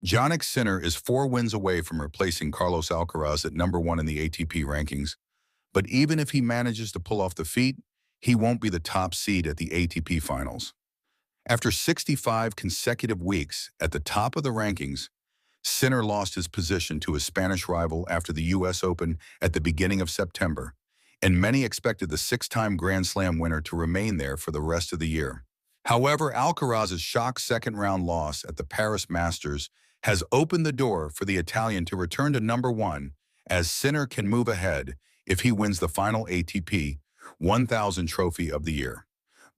Jannik Sinner is 4 wins away from replacing Carlos Alcaraz at #1 in the ATP rankings, but even if he manages to pull off the feat, he won't be the top seed at the ATP Finals. After 65 consecutive weeks at the top of the rankings, Sinner lost his position to his Spanish rival after the U.S. Open at the beginning of September, and many expected the 6-time Grand Slam winner to remain there for the rest of the year. However, Alcaraz's shock second-round loss at the Paris Masters has opened the door for the Italian to return to #1, as Sinner can move ahead if he wins the final ATP 1000 trophy of the year.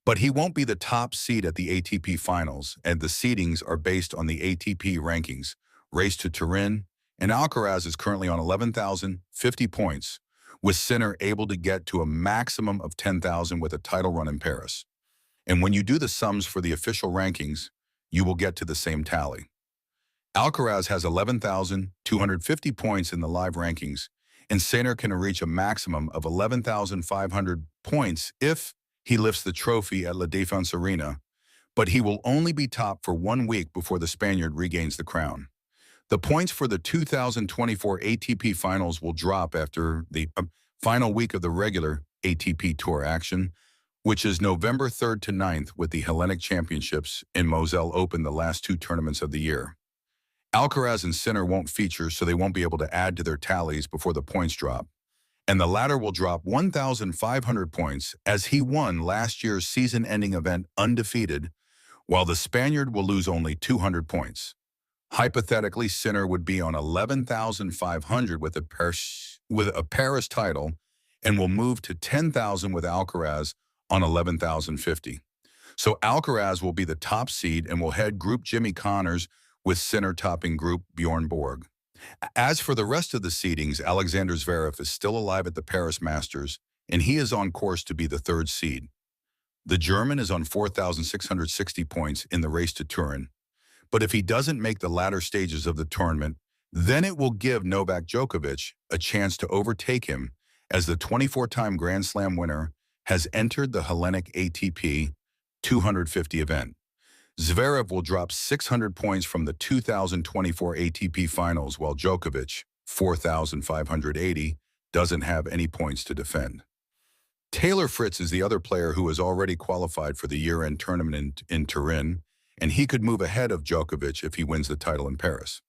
But he won't be the top seed at the ATP Finals, and the seedings are based on the ATP rankings, race to Turin, and Alcaraz is currently on 11,050 points, with Sinner able to get to a maximum of 10,000 with a title run in Paris. And when you do the sums for the official rankings, you will get to the same tally. Alcaraz has 11,250 points in the live rankings, and Sinner can reach a maximum of 11,500 points if he lifts the trophy at La Défense Arena, but he will only be top for 1 week before the Spaniard regains the crown. The points for the 2024 ATP Finals will drop after the final week of the regular ATP Tour action, which is November 3rd to 9th, with the Hellenic Championships in Moselle Open, the last 2 tournaments of the year. Alcaraz and Sinner won't feature, so they won't be able to add to their tallies before the points drop, and the latter will drop 1,500 points as he won last year's season-ending event undefeated, while the Spaniard will lose only 200 points. Hypothetically, Sinner would be on 11,500 with a Paris title and will move to 10,000 with Alcaraz on 11,050. So Alcaraz will be the top seed and will head Group Jimmy Connors, with Sinner topping Group Bjorn Borg. As for the rest of the seedings, Alexander Zverev is still alive at the Paris Masters, and he is on course to be the 3rd seed. The German is on 4,660 points in the race to Turin, but if he doesn't make the latter stages of the tournament, then it will give Novak Djokovic a chance to overtake him, as the 24-time Grand Slam winner has entered the Hellenic ATP 250 event. Zverev will drop 600 points from the 2024 ATP Finals, while Djokovic, 4,580, doesn't have any points to defend. Taylor Fritz is the other player who has already qualified for the year-end tournament in Turin, and he could move ahead of Djokovic if he wins the title in Paris.